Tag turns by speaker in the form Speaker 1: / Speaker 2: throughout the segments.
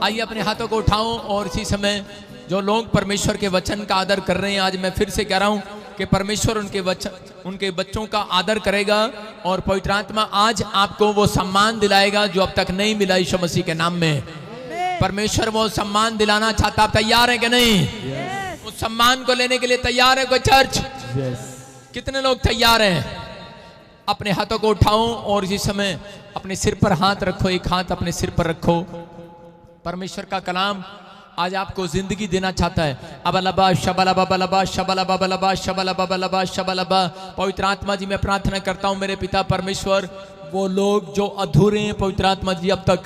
Speaker 1: आइए अपने हाथों को उठाऊं और इसी समय जो लोग परमेश्वर के वचन का आदर कर रहे हैं, आज मैं फिर से कह रहा हूं कि परमेश्वर उनके बच्चों का आदर करेगा और पवित्र आत्मा आज आपको वो सम्मान दिलाएगा जो अब तक नहीं मिला यीशु मसीह के नाम में। परमेश्वर वो सम्मान दिलाना चाहता। आप तैयार हैं कि नहीं? उस सम्मान को लेने के लिए तैयार है कोई चर्च? कितने लोग तैयार हैं? अपने हाथों को उठाओ और इसी समय अपने सिर पर हाथ रखो, एक हाथ अपने सिर पर रखो। परमेश्वर का कलाम आज आपको जिंदगी देना चाहता है। अबलबा शबलबा बलबा शबलबा बलबा शबलबा बलबा शबलबा। पवित्र आत्मा जी, मैं प्रार्थना करता हूं मेरे पिता परमेश्वर, वो लोग जो अधूरे हैं पवित्र आत्मा जी, अब तक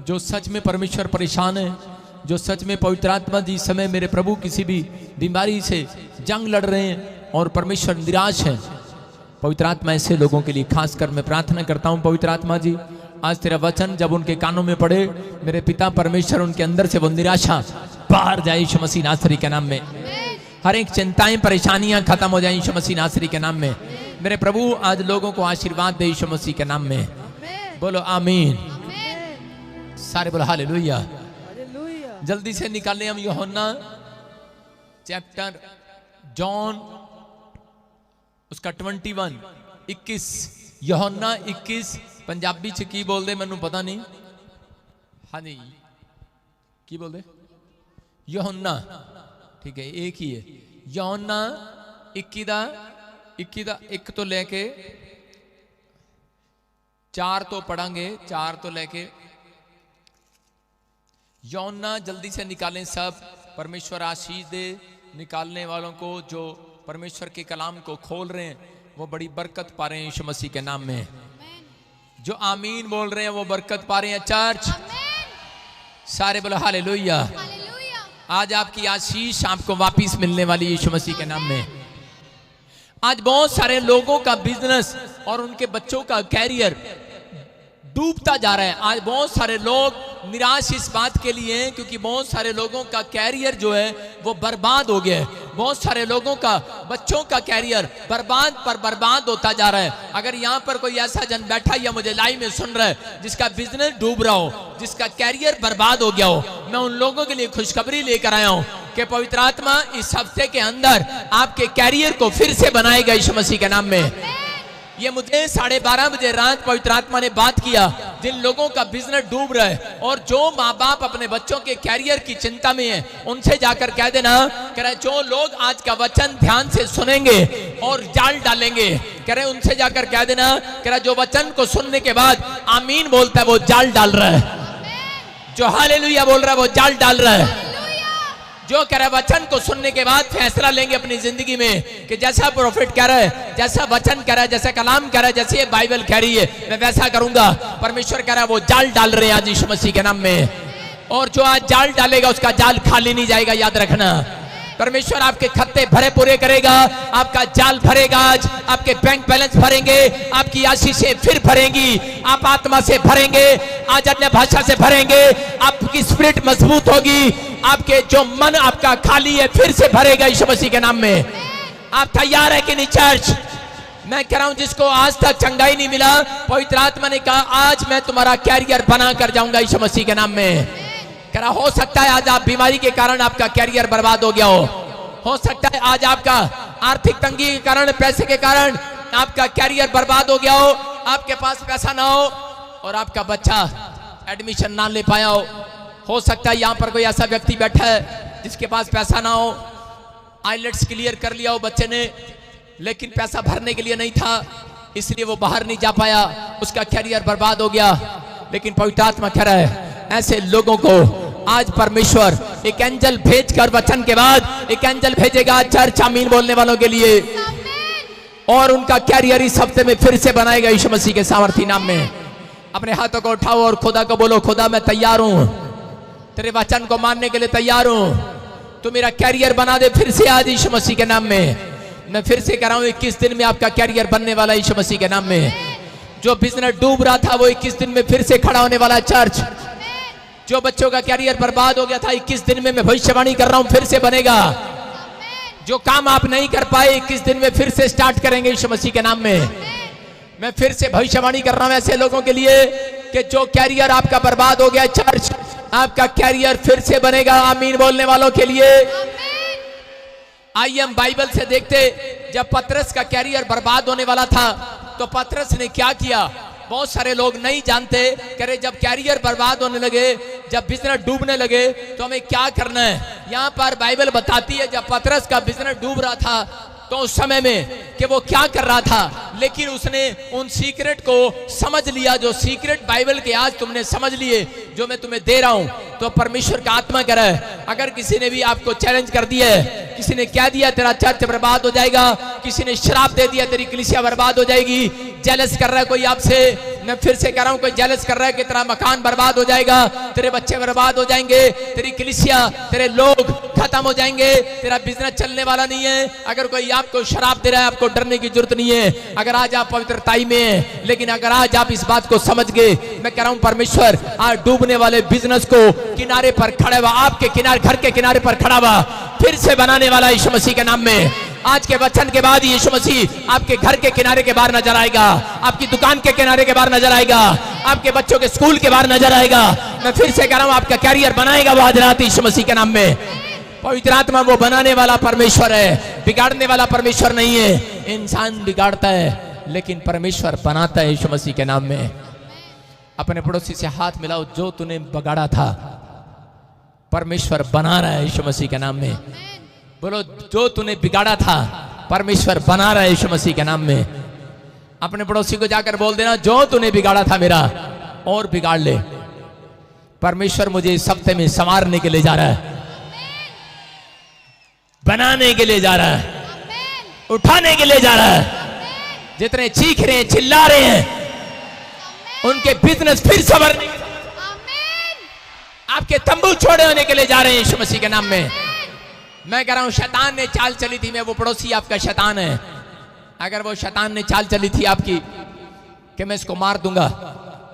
Speaker 1: जो सच में परमेश्वर परेशान है, जो सच में पवित्र आत्मा जी समय मेरे प्रभु किसी भी बीमारी से जंग लड़ रहे हैं और परमेश्वर निराश है, पवित्र आत्मा ऐसे लोगों के लिए खासकर मैं प्रार्थना करता हूं। पवित्र आत्मा जी, आज तेरा वचन जब उनके कानों में पड़े, मेरे पिता परमेश्वर, उनके अंदर से वो निराशा बाहर जाए यीशु मसीह नासरी के नाम में। हर एक चिंताएं परेशानियां खत्म हो जाए यीशु मसीह नासरी के नाम में। मेरे प्रभु आज लोगों को आशीर्वाद दे यीशु मसीह के नाम में। बोलो आमीन। सारे बोलो हालेलुया। जल्दी से निकालें हम यूहन्ना चैप्टर जॉन उसका 21 यूहन्ना 21 पंजाबी च की बोल दे मैनू पता नहीं। हाँ जी, की बोल दे? यूहन्ना, ठीक है, एक ही है। यूहन्ना 21 दा 1 तो लेके 4 तो पढ़ांगे, 4 तो लेके यूहन्ना जल्दी से निकालें सब। परमेश्वर आशीष दे निकालने वालों को, जो परमेश्वर के कलाम को खोल रहे हैं वो बड़ी बरकत पा रहे हैं यीशु मसीह के नाम में। जो आमीन बोल रहे हैं वो बरकत पा रहे हैं चर्च। सारे बोलो हालेलुया। आज आपकी आशीष आपको वापिस मिलने वाली यीशु मसीह के नाम में। आज बहुत सारे लोगों का बिजनेस और उनके बच्चों का कैरियर डूबता जा रहा है। आज बहुत सारे लोग निराश इस बात के लिए हैं क्योंकि बहुत सारे लोगों का कैरियर जो है वो बर्बाद हो गया है। बहुत सारे लोगों का बच्चों का कैरियर बर्बाद होता जा रहा है। अगर यहाँ पर कोई ऐसा जन बैठा या मुझे लाइव में सुन रहा है जिसका बिजनेस डूब रहा हो, जिसका कैरियर बर्बाद हो गया हो, मैं उन लोगों के लिए खुशखबरी लेकर आया हूँ कि पवित्र आत्मा इस हफ्ते के अंदर आपके कैरियर को फिर से बनाएगा यीशु मसीह के नाम में। ये मुझे 12:30 बजे रात पवित्र आत्मा ने बात किया। जिन लोगों का बिजनेस डूब रहा है और जो माँ बाप अपने बच्चों के कैरियर की चिंता में है, उनसे जाकर कह देना, कह रहे जो लोग आज का वचन ध्यान से सुनेंगे और जाल डालेंगे, कह रहे उनसे जाकर कह देना, कह रहे जो वचन को सुनने के बाद आमीन बोलता है वो जाल डाल रहा है। जो हालेलुया बोल रहा है वो जाल डाल रहा है। जो कह रहा है वचन को सुनने के बाद फैसला लेंगे अपनी जिंदगी में कि जैसा प्रोफेट कह रहा है, जैसा वचन कह रहा है, जैसा कलाम कह रहा है, जैसे ये बाइबल कह रही है, मैं वैसा करूंगा। परमेश्वर कह रहा है वो जाल डाल रहे हैं आज यीशु मसीह के नाम में। और जो आज जाल डालेगा उसका जाल खाली नहीं जाएगा, याद रखना। परमेश्वर आपके खत्ते भरे पूरे करेगा, आपका जाल भरेगा। आज आपके बैंक बैलेंस भरेंगे, आपकी आशीषें फिर भरेंगी, आप आत्मा से भरेंगे, आज अन्य भाषा से भरेंगे, आपकी स्पिरिट मजबूत होगी, आपके जो मन आपका खाली है फिर से भरेगा यीशु मसीह के नाम में। आप तैयार है कि नहीं चर्च? मैं कह रहा हूं जिसको आज तक चंगाई नहीं मिला, पवित्र आत्मा ने कहा आज मैं तुम्हारा कैरियर बना कर जाऊंगा यीशु मसीह के नाम में। कह रहा हो सकता है आज आप बीमारी के कारण आपका कैरियर बर्बाद हो गया हो सकता है आज आपका आर्थिक तंगी के कारण, पैसे के कारण आपका कैरियर बर्बाद हो गया हो, आपके पास पैसा ना हो और आपका बच्चा एडमिशन ना ले पाया हो सकता है यहाँ पर कोई ऐसा व्यक्ति बैठा है जिसके पास पैसा ना हो, आईलेट्स क्लियर कर लिया हो बच्चे ने, लेकिन पैसा भरने के लिए नहीं था, इसलिए वो बाहर नहीं जा पाया, उसका कैरियर बर्बाद हो गया। लेकिन पवित्र आत्मा कह रहा है ऐसे लोगों को आज परमेश्वर एक एंजल भेजकर, वचन के बाद एक एंजल भेजेगा चर्च आमीन बोलने वालों के लिए, और उनका कैरियर इस हफ्ते में फिर से बनाएगा यीशु मसीह के सामर्थी नाम में। अपने हाथों को उठाओ और खुदा को बोलो, खुदा मैं तैयार हूं, तेरे वचन को मानने के लिए तैयार हूं, तू मेरा कैरियर बना दे फिर से आज यीशु मसीह के नाम में। मैं फिर से कह रहा हूं 21 दिन में आपका कैरियर बनने वाला यीशु मसीह के नाम में। जो बिजनेस डूब रहा था वो 21 दिन में फिर से खड़ा होने वाला चर्च। जो बच्चों का कैरियर बर्बाद हो गया था 21 दिन में मैं भविष्यवाणी कर रहा हूं फिर से बनेगा। जो काम आप नहीं कर पाए 21 दिन में फिर से स्टार्ट करेंगे यीशु मसीह के नाम में। मैं फिर से भविष्यवाणी कर रहा हूं ऐसे लोगों के लिए कि जो कैरियर आपका बर्बाद हो गया चर्च, आपका कैरियर फिर से बनेगा। आमीन बोलने वालों के लिए। आइए हम बाइबल से देखते, जब पतरस का कैरियर बर्बाद होने वाला था तो पतरस ने क्या किया। बहुत सारे लोग नहीं जानते, कह रहे जब कैरियर बर्बाद होने लगे, जब बिजनेस डूबने लगे तो हमें क्या करना है। यहाँ पर बाइबल बताती है जब पतरस का बिजनेस डूब रहा था तो उस समय में कि वो क्या कर रहा था, लेकिन उसने उन सीक्रेट को समझ लिया। जो सीक्रेट बाइबल के आज तुमने समझ लिए, जो मैं तुम्हें दे रहा हूं, तो परमेश्वर का आत्मा कह रहा है। अगर किसी ने भी आपको चैलेंज कर दिया है, किसी ने कह दिया तेरा चर्च बर्बाद हो जाएगा, किसी ने श्राप दे दिया तेरी कलीसिया बर्बाद हो जाएगी, जेलस कर रहा है कोई आपसे, मैं फिर से कह रहा हूं, कोई जेलस कर रहा है कि तेरा मकान बर्बाद हो जाएगा, तेरे बच्चे बर्बाद हो जाएंगे, तेरी कलीसिया, तेरे लोग खत्म हो जाएंगे, तेरा बिजनेस चलने वाला नहीं है। अगर कोई आपको शराब दे रहा है, आपको डरने की जरूरत नहीं है। अगर आज आप पवित्रताई में हैं, लेकिन अगर आज आप इस बात को समझ गए, मैं कह रहा हूं परमेश्वर आज डूबने वाले बिजनेस को किनारे पर खड़ा हुआ, आपके किनारे, घर के किनारे पर खड़ा हुआ, फिर से बनाने वाला यीशु मसीह के नाम में। आज के वचन के बाद यीशु मसीह आपके घर के किनारे के बाहर नजर आएगा, आपकी दुकान के किनारे के बाहर नजर आएगा, आपके बच्चों के स्कूल के बाहर नजर आएगा। मैं फिर से कह रहा हूं आपका कैरियर बनाएगा वो आज रात यीशु मसीह के नाम में। पवित्र आत्मा वो बनाने वाला परमेश्वर है, बिगाड़ने वाला परमेश्वर नहीं है। इंसान बिगाड़ता है लेकिन परमेश्वर बनाता है यीशु मसीह के नाम में। अपने पड़ोसी से हाथ मिलाओ, जो तूने बिगाड़ा था परमेश्वर बना रहा है यीशु मसीह के नाम में। बोलो, जो तूने बिगाड़ा था परमेश्वर बना रहा है यीशु मसीह के नाम में। अपने पड़ोसी को जाकर बोल देना, जो तूने बिगाड़ा था मेरा और बिगाड़ ले, परमेश्वर मुझे इस हफ्ते में संवारने के लिए जा रहा है, बनाने के लिए जा रहा है, उठाने के लिए जा रहा है। जितने चीख रहे हैं, चिल्ला रहे हैं, उनके बिजनेस फिर संवरने, आपके तंबू छोड़े होने के लिए जा रहे हैं यीशु मसीह के नाम में। मैं कह रहा हूं शैतान ने चाल चली थी, मैं वो पड़ोसी आपका शैतान है, अगर वो शैतान ने चाल चली थी आपकी कि मैं इसको मार दूंगा,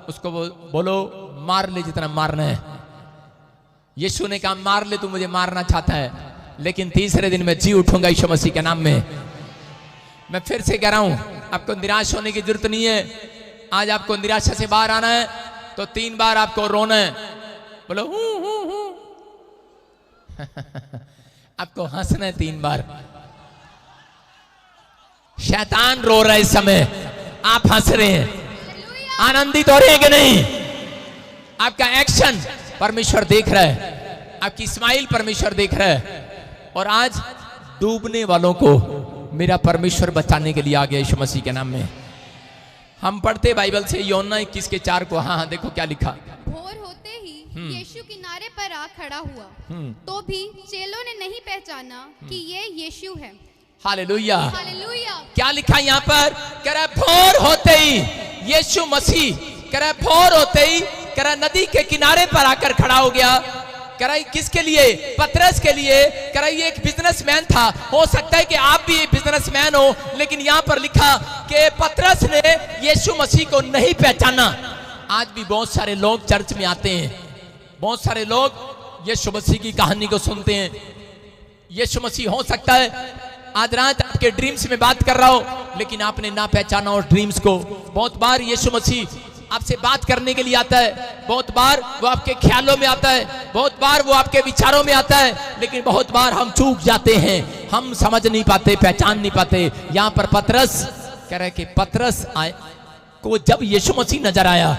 Speaker 1: उसको बोलो मार ले जितना मारना है। यीशु ने कहा मार ले, तू मुझे मारना चाहता है, लेकिन तीसरे दिन मैं जी उठूंगा यीशु मसीह के नाम में। मैं फिर से कह रहा हूं आपको निराश होने की जरूरत नहीं है। आज आपको निराशा से बाहर आना है तो 3 बार आपको रोना है। बोलो हूं आपको हंसना है 3 बार। शैतान रो रहा है इस समय, आप हंस रहे हैं, आनंदित हो रहे हैं कि नहीं? आपका एक्शन परमेश्वर देख रहा है, आपकी स्माइल परमेश्वर देख रहा है। और आज डूबने वालों को मेरा परमेश्वर बचाने के लिए आ गया यीशु मसीह के नाम में। हम पढ़ते बाइबल से यूहन्ना 21:4 को। हाँ देखो क्या लिखा।
Speaker 2: भोर होते ही यीशु किनारे पर आ खड़ा हुआ, तो भी चेलों ने नहीं पहचाना कि ये यीशु है।
Speaker 1: Hallelujah,
Speaker 2: hallelujah.
Speaker 1: क्या लिखा यहाँ पर? कह रहा भोर होते ही यीशु मसीह, कह रहा भोर होते ही, कह रहा नदी के किनारे पर आकर खड़ा हो गया। कह रहा किसके लिए? पतरस के लिए। कह रहा ये एक बिजनेसमैन था, हो सकता है कि आप भी बिजनेसमैन हो, लेकिन यहाँ पर लिखा कि पतरस ने यीशु मसीह को नहीं पहचाना। आज भी बहुत सारे लोग चर्च में आते हैं, बहुत सारे लोग यीशु मसीह की कहानी को सुनते हैं। यीशु मसीह हो सकता है आज रात आपके ड्रीम्स में बात कर रहा हो, लेकिन आपने ना पहचाना उस ड्रीम्स को। बहुत बार यीशु मसीह आपसे बात करने के लिए आता है, बहुत बार वो आपके ख्यालों में आता है, बहुत बार वो आपके विचारों में आता है, लेकिन बहुत बार हम चूक जाते हैं, हम समझ नहीं पाते, पहचान नहीं पाते। यहाँ पर पतरस कह रहे कि पतरस को जब यीशु मसीह नजर आया,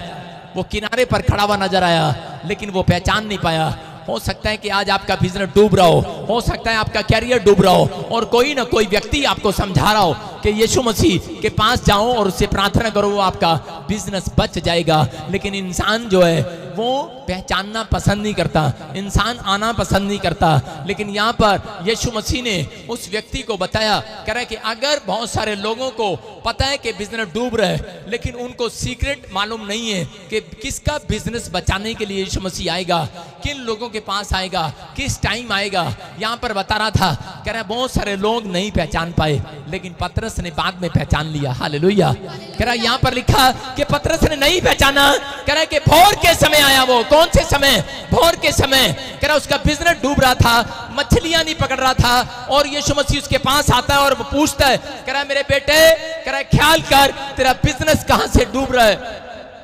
Speaker 1: वो किनारे पर खड़ा हुआ नजर आया, लेकिन वो पहचान नहीं पाया। हो सकता है कि आज आपका बिजनेस डूब रहा हो सकता है आपका कैरियर डूब रहा हो, और कोई ना कोई व्यक्ति आपको समझा रहा हो कि यीशु मसीह के पास जाओ और उससे प्रार्थना करो, वो आपका बिजनेस बच जाएगा। लेकिन इंसान जो है वो पहचानना पसंद नहीं करता, इंसान आना पसंद नहीं करता। लेकिन यहाँ पर यीशु मसीह ने उस व्यक्ति को बताया, कह रहा है कि अगर बहुत सारे लोगों को पता है कि बिजनेस डूब रहा है, लेकिन उनको सीक्रेट मालूम नहीं है कि किसका बिजनेस बचाने के लिए यीशु मसीह आएगा, किन लोगों के पास आएगा, किस टाइम आएगा। यहाँ पर बता रहा था, कह रहा है बहुत सारे लोग नहीं पहचान पाए, लेकिन पतरस ने बाद में पहचान लिया। हालेलुया। कह रहा है यहाँ पर लिखा कि पतरस ने नहीं पहचाना। कह रहा है कि भोर के समय आया वो। कौन से समय? भोर के समय। कह रहा उसका बिजनेस डूब रहा था, मछलियां नहीं पकड़ रहा था, और यीशु मसीह उसके पास आता है और वो पूछता है, कह रहा है मेरे बेटे, कह रहा है ख्याल कर तेरा बिजनेस कहां से डूब रहा है।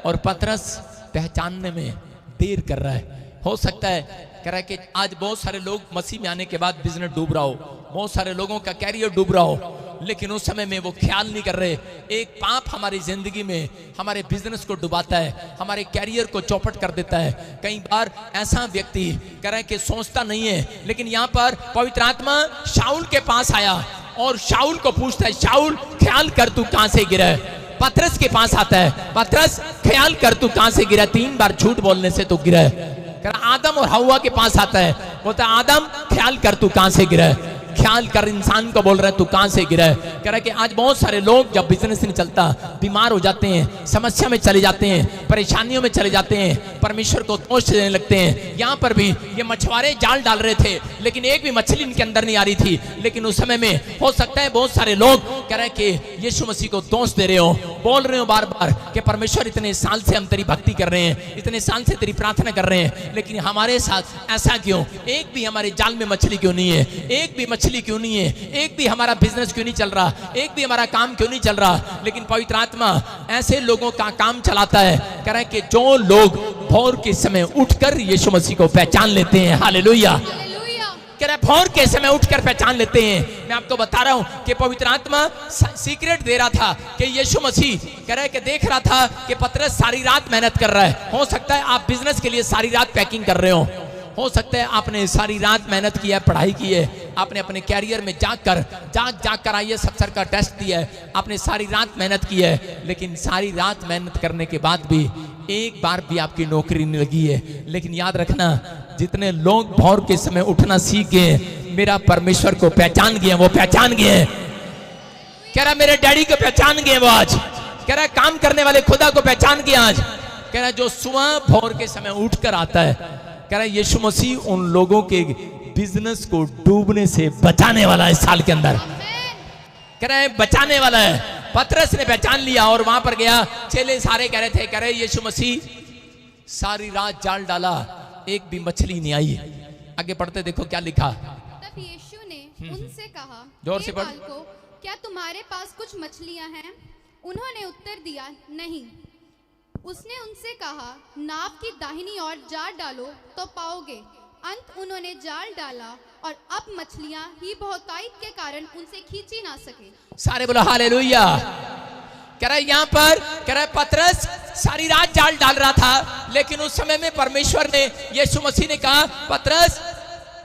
Speaker 1: और पतरस पहचानने में देर कर रहा है। हो सकता है कह रहा है कि आज बहुत सारे लोग मसीह में आने के बाद बिजनेस डूब रहा हो, बहुत सारे लोगों का कैरियर डूब रहा हो, लेकिन उस समय में वो ख्याल नहीं कर रहे। एक पाप हमारी जिंदगी में हमारे बिजनेस को डुबाता है, हमारे कैरियर को चौपट कर देता है। कई बार ऐसा व्यक्ति कह रहा है कि सोचता नहीं है, लेकिन यहाँ पर पवित्र आत्मा शाऊल के पास आया और शाऊल को पूछता है, शाऊल ख्याल कर तू कहां से गिरा है। पतरस के पास आता है, पतरस ख्याल कर तू कहां से गिरा, 3 बार झूठ बोलने से तू गिरा है। आदम और हव्वा के पास आता है, बोलता है आदम ख्याल कर तू कहां से गिरा है। ख्याल कर इंसान को बोल रहा है तू कहां से गिरा है। कह रहा है कि आज बहुत सारे लोग जब बिजनेस नहीं चलता बीमार हो जाते हैं, समस्या में चले जाते हैं, परेशानियों में चले जाते हैं, परमेश्वर को दोष देने लगते हैं। यहाँ पर भी ये मछुआरे जाल डाल रहे थे, लेकिन एक भी मछली इनके अंदर नहीं आ रही थी। लेकिन उस समय में हो सकता है बहुत सारे लोग कह रहे हैं कि यीशु मसीह को दोष दे रहे हो, बोल रहे हो बार बार कि परमेश्वर इतने साल से हम तेरी भक्ति कर रहे हैं, इतने साल से तेरी प्रार्थना कर रहे हैं, लेकिन हमारे साथ ऐसा क्यों, एक भी हमारे जाल में मछली क्यों नहीं है, एक भी मछली क्यों नहीं है, एक भी हमारा बिजनेस क्यों नहीं चल रहा, एक भी हमारा काम क्यों नहीं चल रहा। लेकिन पवित्र आत्मा ऐसे लोगों का काम चलाता है, कह रहा है कि जो लोग भोर के समय उठकर यीशु मसीह को पहचान लेते हैं। हालेलुया। कह रहा है भोर के समय उठकर पहचान लेते हैं। मैं आपको बता रहा हूं कि पवित्र आत्मा सीक्रेट दे रहा था कि यीशु मसीह कह रहा है कि देख रहा था कि पतरस सारी रात मेहनत कर रहा है। हो सकता है आप बिजनेस के लिए सारी रात पैकिंग कर रहे हो सकता है आपने सारी रात मेहनत की है, पढ़ाई की है, आपने अपने कैरियर में जाग कर IAS अफसर का टेस्ट दिया है, आपने सारी रात मेहनत की है, लेकिन सारी रात मेहनत करने के बाद भी एक बार भी आपकी नौकरी नहीं लगी है। लेकिन याद रखना, जितने लोग भोर के समय उठना सीख गए, मेरा परमेश्वर को पहचान गए, वो पहचान गए। कह रहा मेरे डैडी को पहचान गए वो आज, कह रहा काम करने वाले खुदा को पहचान गया आज। कह रहा जो सुबह भोर के समय उठकर आता है, कह रहा यीशु मसीह उन लोगों के बिजनेस को डूबने से बचाने वाला है इस साल के अंदर। कह रहा है बचाने वाला है। पतरस ने पहचान लिया और वहां पर गया, चेले सारे कह रहे थे, कह रहे यीशु मसीह सारी रात जाल डाला, एक भी मछली नहीं आई। आगे पढ़ते देखो क्या लिखा।
Speaker 2: तब यीशु ने उनसे कहा,
Speaker 1: जोर से पढ़।
Speaker 2: बालकों, क्या तुम्हारे पास कुछ मछलियां हैं? उन्होंने उत्तर दिया, नहीं। उसने उनसे कहा, नाव की दाहिनी ओर जाल डालो तो पाओगे। अंत उन्होंने जाल डाला और अब मछलियां ही बहुतायत के कारण उनसे खींची ना सके। सारे बोलो हालेलुया।
Speaker 1: कह रहा है यहाँ पर, कह रहा है पतरस सारी रात जाल डाल रहा था, लेकिन उस समय में परमेश्वर ने, यीशु मसीह ने कहा, पतरस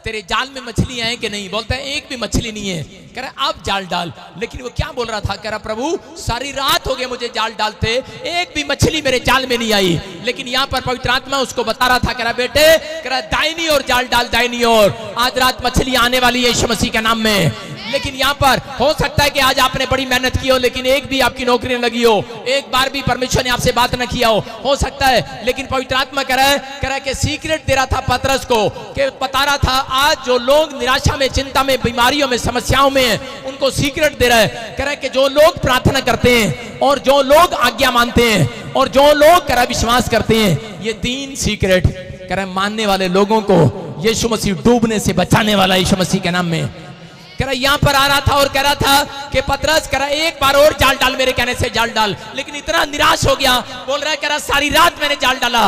Speaker 1: तेरे जाल में मछली है कि नहीं? बोलता है एक भी मछली नहीं है। कह रहा अब जाल डाल। लेकिन वो क्या बोल रहा था? कह रहा प्रभु सारी रात हो गई मुझे जाल डालते, एक भी मछली मेरे जाल में नहीं आई। लेकिन यहाँ पर पवित्र आत्मा उसको बता रहा था, कह रहा बेटे, कह रहा दाहिनी ओर जाल डाल, दाहिनी ओर। आज रात मछली आने वाली है यीशु मसीह के नाम में। लेकिन यहाँ पर हो सकता है कि आज आपने बड़ी मेहनत की हो, लेकिन एक भी आपकी नौकरी न लगी हो, एक बार भी परमेश्वर ने आपसे बात न किया हो सकता है। लेकिन पवित्र आत्मा कह रहा है कि सीक्रेट दे रहा था पतरस को, कि बता रहा था आज जो लोग निराशा में, चिंता में, बीमारियों में, समस्याओं में, उनको सीक्रेट दे रहा है। कह रहा है कि जो लोग प्रार्थना करते हैं और जो लोग आज्ञा मानते हैं और जो लोग कह रहा विश्वास करते हैं, ये 3 सीक्रेट कह रहा मानने वाले लोगों को यीशु मसीह डूबने से बचाने वाला यीशु मसीह के नाम में। कह रहा यहाँ पर आ रहा था और कह रहा था कि पतरस, कह रहा एक बार और जाल डाल, मेरे कहने से जाल डाल। लेकिन इतना निराश हो गया, बोल रहा है, कह रहा सारी रात मैंने जाल डाला,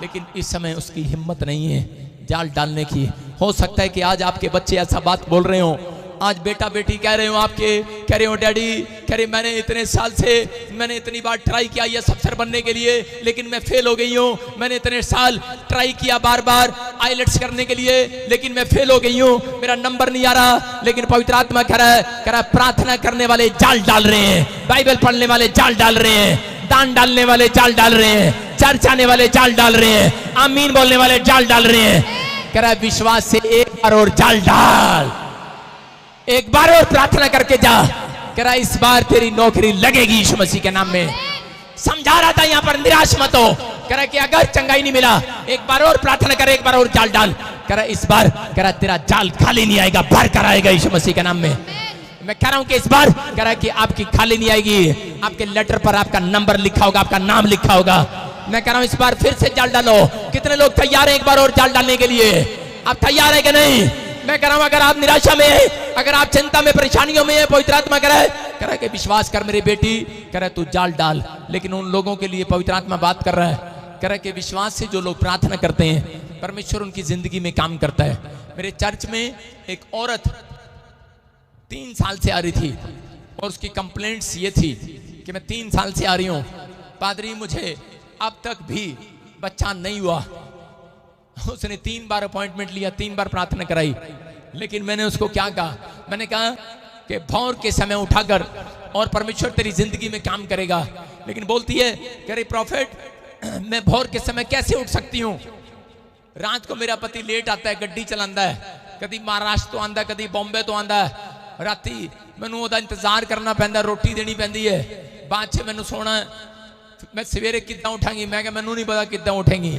Speaker 1: लेकिन इस समय उसकी हिम्मत नहीं है जाल डालने की। हो सकता है कि आज आपके बच्चे ऐसा बात बोल रहे हो, आज बेटा बेटी कह रहे हो आपके, कह रहे हो डैडी, कह रहे मैंने इतने साल से, मैंने इतनी बार ट्राई किया ये अफसर बनने के लिए, लेकिन मैं फेल हो गई हूँ। मैंने इतने साल ट्राई किया बार बार IELTS करने के लिए, लेकिन मैं फेल हो गई हूँ, मेरा नंबर नहीं आ रहा। लेकिन पवित्र आत्मा कह रहा प्रार्थना करने वाले जाल डाल रहे हैं, बाइबल पढ़ने वाले जाल डाल रहे हैं, दान डालने वाले जाल डाल रहे हैं, चर्च आने वाले जाल डाल रहे हैं, आमीन बोलने वाले जाल डाल रहे हैं। कह रहा विश्वास से एक बार और जाल डाल, एक बार और प्रार्थना करके जा। कह रहा इस बार तेरी नौकरी लगेगी यीशु मसीह के नाम में। समझा रहा था यहाँ पर निराश मत हो। कह रहा कि अगर चंगाई नहीं मिला, एक बार और प्रार्थना कर, एक बार और जाल डाल। कह रहा इस बार, कह रहा तेरा जाल खाली नहीं आएगा, भर कर आएगा यीशु मसीह के नाम में। मैं कह रहा हूं कि इस बार, कह रहा कि आपकी खाली नहीं आएगी, आपके लेटर पर आपका नंबर लिखा होगा, आपका नाम लिखा होगा। मैं कह रहा हूं इस बार फिर से जाल डालो। कितने लोग तैयार हैं एक बार और जाल डालने के लिए? आप तैयार है कि नहीं? मैं कह रहा हूं अगर आप निराशा में है, अगर आप चिंता में, परेशानियों में है, पवित्र आत्मा कह रहा है कि विश्वास कर मेरी बेटी, कह रहा है तू जाल डाल। लेकिन उन लोगों के लिए पवित्र आत्मा बात कर रहा है, कह रहा कि विश्वास से जो लोग प्रार्थना करते हैं परमेश्वर उनकी जिंदगी में काम करता है। मेरे चर्च में एक औरत 3 साल से आ रही थी और उसकी कंप्लेंट्स ये थी कि मैं 3 साल से आ रही हूं पादरी, मुझे अब तक भी बच्चा नहीं हुआ। उसने 3 बार अपॉइंटमेंट लिया, 3 बार प्रार्थना कराई, लेकिन मैंने उसको क्या कहा, मैंने कहा कि भोर के समय उठाकर और परमेश्वर तेरी जिंदगी में काम करेगा। लेकिन बोलती है कह रही प्रॉफिट मैं भोर के समय कैसे उठ सकती हूँ, रात को मेरा पति लेट आता है, गड्डी चलाता है, कभी महाराष्ट्र तो आंदा कभी बॉम्बे तो आंदा है, राती मैनू ओदा इंतजार करना पैंदा, रोटी देनी पैंदी है, बाद च मैनू सोना, मैं सवेरे किद्दां उठांगी, मैं क्या मैनू नहीं पता किद्दां उठेंगी,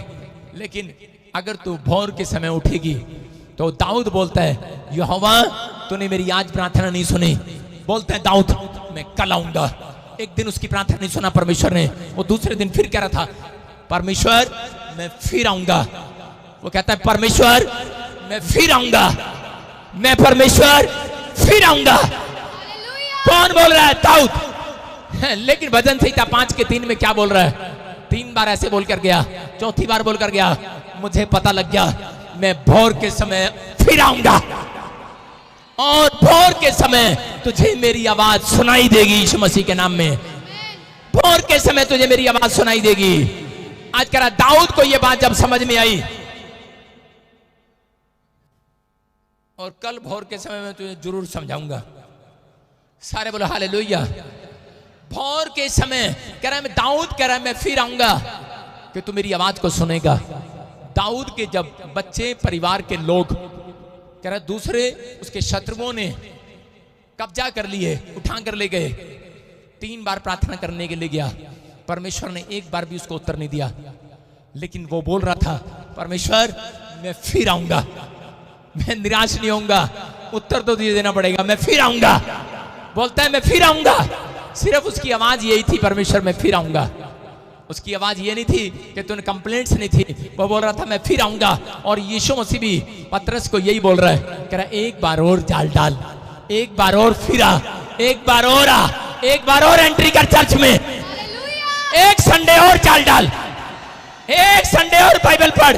Speaker 1: लेकिन अगर तू भोर के समय उठेगी तो दाऊद बोलता है यहोवा तूने मेरी आज प्रार्थना नहीं सुनी, बोलता है दाऊद मैं कल आऊंगा। एक दिन उसकी प्रार्थना नहीं सुना परमेश्वर ने, वो दूसरे दिन फिर कह रहा था परमेश्वर मैं फिर आऊंगा। वो कहता है परमेश्वर मैं फिर आऊंगा, मैं परमेश्वर फिर आऊंगा। कौन बोल रहा है? दाऊद। लेकिन भजन संहिता 5:3 में क्या बोल रहा है? 3 बार ऐसे बोलकर गया, चौथी बार बोलकर गया मुझे पता लग गया मैं भोर के समय फिर आऊंगा और भोर के समय तुझे मेरी आवाज सुनाई देगी यीशु मसीह के नाम में। भोर के समय तुझे मेरी आवाज सुनाई देगी। आज कह रहा दाऊद को यह बात जब समझ में आई और कल भोर के समय में तुझे जरूर समझाऊंगा। सारे बोलो हालेलुया। भोर के समय कह रहा है, मैं दाऊद कह रहा है मैं फिर आऊंगा कि तू मेरी आवाज को सुनेगा। दाऊद के जब बच्चे परिवार के लोग कह रहा दूसरे उसके शत्रुओं ने कब्जा कर लिए, उठा कर ले गए, 3 बार प्रार्थना करने के लिए गया, परमेश्वर ने 1 बार भी उसको उत्तर नहीं दिया। लेकिन वो बोल रहा था परमेश्वर मैं फिर आऊंगा, मैं निराश नहीं होऊंगा, उत्तर तो तुझे देना पड़ेगा, मैं फिर आऊंगा। बोलता है मैं फिर आऊंगा। सिर्फ उसकी आवाज यही थी परमेश्वर मैं फिर आऊंगा। उसकी आवाज ये नहीं थी कि तूने कंप्लेंट्स नहीं थी, वो बोल रहा था मैं फिर आऊंगा। और यीशु मसीह भी पतरस को यही बोल रहा है, कह रहा है एक बार और जाल डाल, एक बार और फिरा, एक बार और आ, एक बार और एंट्री कर चर्च में, एक संडे और जाल डाल, एक संडे और बाइबल पढ़,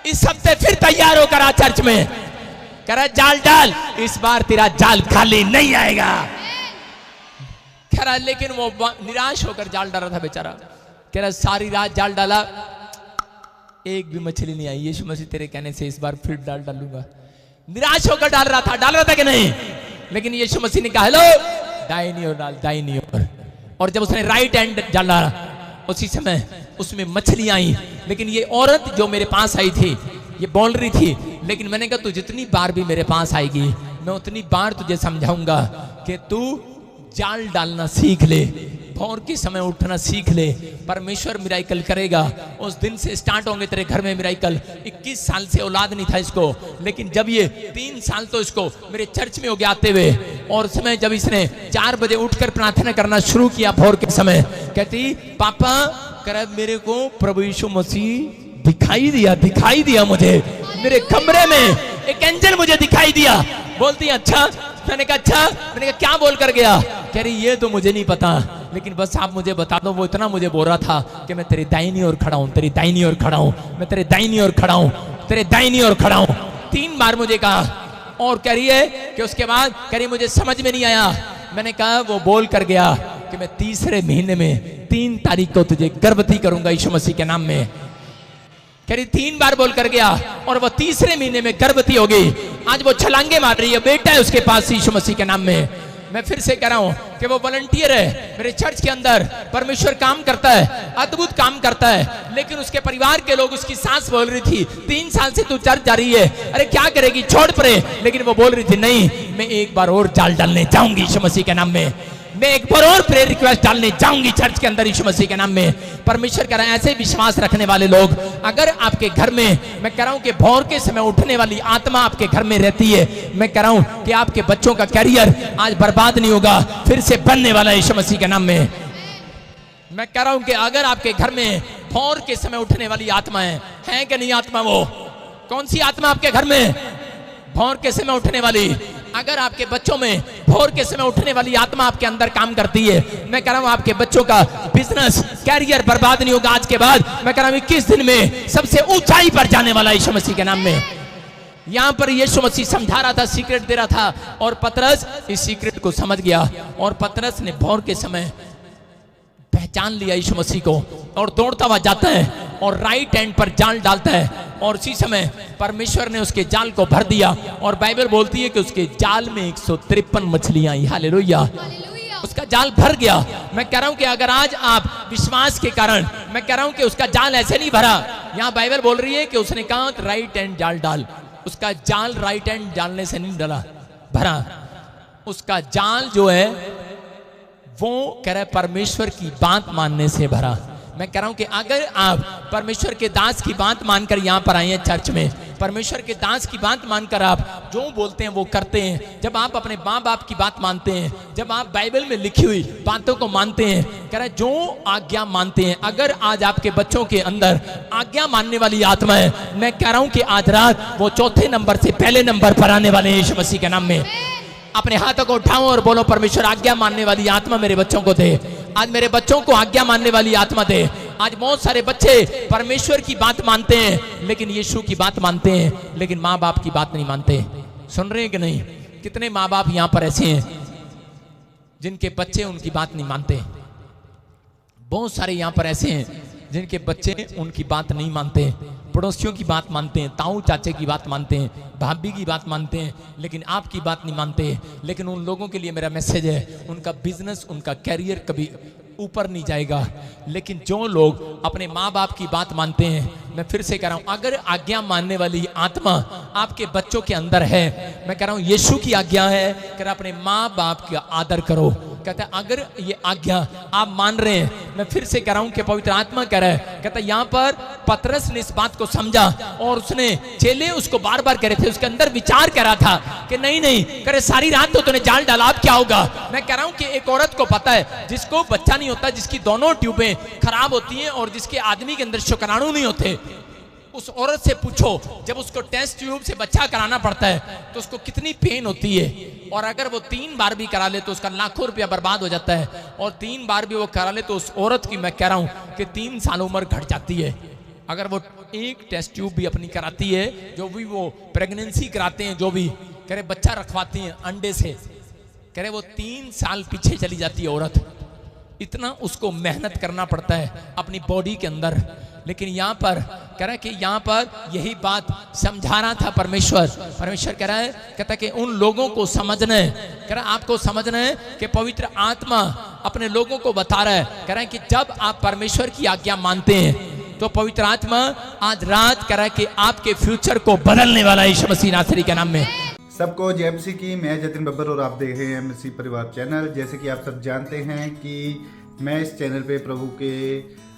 Speaker 1: इस हफ्ते फिर तैयार होकर आ चर्च में। कह रहा जाल डाल, इस बार तेरा जाल खाली नहीं आएगा। कह रहा लेकिन वो निराश होकर जाल डाल रहा था बेचारा। कह रहा सारी रात जाल डाला, एक भी मछली नहीं आई। यीशु मसीह तेरे कहने से इस बार फिर जाल डालूंगा। निराश होकर डाल रहा था कि नहीं? लेकिन यीशु मसीह ने कहा हेलो दाहिनी ओर डाल, दाहिनी ओर। और जब उसने राइट हैंड डाला उसी समय उसमें मछली आई। लेकिन ये औरत जो मेरे पास आई थी ये बोल रही थी, लेकिन मैंने कहा तू जितनी बार भी मेरे पास आएगी मैं उतनी बार तुझे समझाऊंगा कि तू जाल डालना सीख ले, भोर के समय उठना सीख ले, परमेश्वर मिराइकल करेगा। उस दिन से स्टार्ट होंगे तेरे घर में मिराइकल। 21 साल से औलाद नहीं था इसको, लेकिन जब ये 3 साल तो इसको मेरे चर्च में हो गया आते हुए, और समय जब इसने 4 बजे उठकर प्रार्थना करना शुरू किया भोर के समय, कहती पापा कर मेरे को प्रभु यीशु मसीह दिखाई दिया मुझे मेरे कमरे में एक एंजल मुझे दिखाई दिया। बोलती अच्छा। मैंने कहा अच्छा, मैंने कहा क्या बोल कर गया? कह रही ये तो मुझे नहीं पता, लेकिन बस आप मुझे बता दो। वो इतना मुझे बोल रहा था कि मैं तेरी दाहिनी ओर खड़ा हूं, तेरी दाहिनी ओर खड़ा हूं, मैं तेरे दाहिनी ओर खड़ा हूं, तेरे दाहिनी ओर खड़ा हूं। 3 बार मुझे कहा। और कह रही है कि उसके बाद कह रही मुझे समझ में नहीं आया। मैंने कहा वो बोल कर गया कि मैं 3रे महीने में 3 तारीख को तुझे गर्भवती करूंगा यीशु मसीह के नाम में। कह रही 3 बार बोल कर गया और वो 3रे महीने में गर्भवती हो गई। आज वो छलांगे मार रही है, बेटा है उसके पास यीशु मसीह के नाम में। मैं फिर से कह रहा हूं कि वो वॉलंटियर है मेरे चर्च के अंदर। परमेश्वर काम करता है, अद्भुत काम करता है। लेकिन उसके परिवार के लोग, उसकी सास बोल रही थी 3 साल से तू चर्च जा रही है, अरे क्या करेगी, छोड़ पड़े। लेकिन वो बोल रही थी नहीं, मैं एक बार और जाल डालने जाऊंगी यीशु मसीह के नाम में, मैं एक बार और प्रेयर रिक्वेस्ट डालने जाऊंगी चर्च के अंदर यीशु मसीह के नाम में। परमेश्वर कह रहा है ऐसे विश्वास रखने वाले लोग, अगर आपके घर में, मैं कह रहा हूं कि भोर के समय उठने वाली आत्मा आपके घर में रहती है, मैं कह रहा हूं कि आपके बच्चों का कैरियर आज बर्बाद नहीं होगा, फिर से बनने वाला है यीशु मसीह के नाम में। मैं कह रहा हूं कि अगर आपके घर में भोर के समय उठने वाली आत्मा है कि नहीं आत्मा? वो कौन सी आत्मा आपके घर में भोर के समय उठने वाली? अगर आपके बच्चों में भोर के समय उठने वाली आत्मा आपके अंदर काम करती है, मैं कह रहा हूं आपके बच्चों का बिजनेस कैरियर बर्बाद नहीं होगा आज के बाद। मैं कह रहा हूं 21 दिन में सबसे ऊंचाई पर जाने वाला यीशु मसीह के नाम में। यहां पर यीशु मसीह समझा रहा था, सीक्रेट दे रहा था, और पतरस इस सीक्रेट को समझ गया और पतरस ने भोर के समय पहचान लिया यीशु मसीह को और दौड़ता हुआ जाता है और राइट हैंड पर जाल डालता है और उसी समय परमेश्वर ने उसके जाल को भर दिया और बाइबल बोलती है कि उसके जाल में 153 मछलियां आई। हालेलुया, उसका जाल भर गया। मैं कह रहा हूं कि अगर आज आप विश्वास के कारण, मैं कह रहा हूं कि उसका जाल ऐसे नहीं भरा। यहां बाइबल बोल रही है कि उसने कहा राइट हैंड जाल डाल, उसका जाल राइट हैंड डालने से नहीं डाला भरा, उसका जाल जो है वो कह रहा है परमेश्वर की बात मानने से भरा। मैं कह रहा हूं कि अगर आप परमेश्वर के दास की बात मानकर यहां पर आए हैं चर्च में, परमेश्वर के दास की बात मानकर आप जो बोलते हैं वो करते हैं, जब आप अपने माँ बाप की बात मानते हैं, जब आप बाइबल में लिखी हुई बातों को मानते हैं, कह रहा है जो आज्ञा मानते हैं, अगर आज आपके बच्चों के अंदर आज्ञा मानने वाली आत्मा है, मैं कह रहा हूं कि आज रात वो चौथे नंबर से पहले नंबर पर आने वाले हैं यीशु मसीह के नाम में। अपने हाथों को उठाओ और बोलो परमेश्वर आज्ञा मानने वाली आत्मा मेरे बच्चों को दे। आज मेरे बच्चों को आज्ञा मानने वाली आत्मा दे। आज बहुत सारे बच्चे परमेश्वर की बात मानते हैं लेकिन यीशु की बात मानते हैं लेकिन माँ बाप की बात नहीं मानते। सुन रहे हैं कि नहीं? कितने माँ बाप यहाँ पर ऐसे हैं जिनके बच्चे उनकी बात नहीं मानते। बहुत सारे यहाँ पर ऐसे हैं जिनके बच्चे उनकी बात नहीं मानते, पड़ोसियों की बात मानते हैं, ताऊ चाचे की बात मानते हैं, भाभी की बात मानते हैं, लेकिन आपकी बात नहीं मानते। लेकिन उन लोगों के लिए मेरा मैसेज है, उनका बिजनेस, उनका कैरियर कभी ऊपर नहीं जाएगा। लेकिन जो लोग अपने माँ बाप की बात मानते हैं, मैं फिर से कह रहा हूं, अगर आज्ञा मानने वाली आत्मा आपके बच्चों के अंदर है, मैं कह रहा हूं यीशु की आज्ञा है कि अपने माँ बाप का आदर करो। कहता है अगर ये आज्ञा आप मान रहे हैं, मैं फिर से कह रहा हूं कि पवित्र आत्मा कह रहा है, कहता है यहाँ पर पतरस ने इस बात को समझा और उसने चेले उसको बार बार कह रहे थे, उसके अंदर विचार कर रहा था कि नहीं नहीं करे सारी रात तो तूने जाल डाला, अब क्या होगा। मैं कह रहा हूं कि एक औरत को पता है जिसको बच्चा नहीं होता, जिसकी दोनों ट्यूबें खराब होती हैं और जिसके आदमी के अंदर शुक्राणु नहीं होते, उस औरत से पूछो जब उसको टेस्ट ट्यूब से बच्चा कराना पड़ता है तो उसको कितनी पेन होती है। और अगर वो 3 बार भी करा ले तो उसका लाखों रुपया बर्बाद हो जाता है, और 3 बार भी वो करा ले तो उस औरत की मैं कह रहा हूं कि 3 साल उम्र घट जाती है। अगर वो एक टेस्ट ट्यूब भी अपनी कराती है, जो भी वो प्रेगनेंसी कराते हैं, जो भी कह रहे बच्चा रखवाती हैं अंडे से, कह रहे वो 3 साल पीछे चली जाती है औरत। इतना उसको मेहनत करना पड़ता है अपनी बॉडी के अंदर। लेकिन यहाँ पर कह रहा है कि यहाँ पर यही बात समझा रहा था परमेश्वर। परमेश्वर कह रहा है, कहता है कि उन लोगों को समझना है, कह रहा है आपको समझना है कि पवित्र आत्मा अपने लोगों को बता रहा है, कह रहा है कि जब आप परमेश्वर की आज्ञा मानते हैं तो पवित्र आत्मा आज रात कह रहा है कि आपके फ्यूचर को बदलने वाला है यीशु मसीह नासरी के नाम में।
Speaker 3: सबको जय मसीह की। मैं जतिन बब्बर और आप देख रहे हैं मसीह परिवार चैनल। जैसे कि आप सब जानते हैं कि मैं इस चैनल पे प्रभु के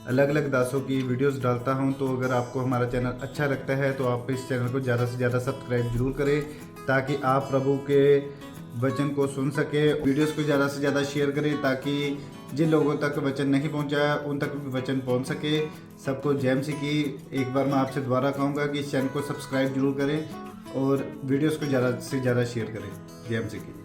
Speaker 3: अलग अलग दासों की वीडियोस डालता हूं, तो अगर आपको हमारा चैनल अच्छा लगता है तो आप इस चैनल को ज़्यादा से ज़्यादा सब्सक्राइब जरूर करें ताकि आप प्रभु के वचन को सुन सके। वीडियोस को ज़्यादा से ज़्यादा शेयर करें ताकि जिन लोगों तक वचन नहीं पहुंचा उन तक भी वचन पहुंच सके। सबको जय मसीह की। एक बार मैं आपसे दोबारा कहूँगा कि इस चैनल को सब्सक्राइब जरूर करें और वीडियोस को ज़्यादा से ज़्यादा शेयर करें। जय मसीह की।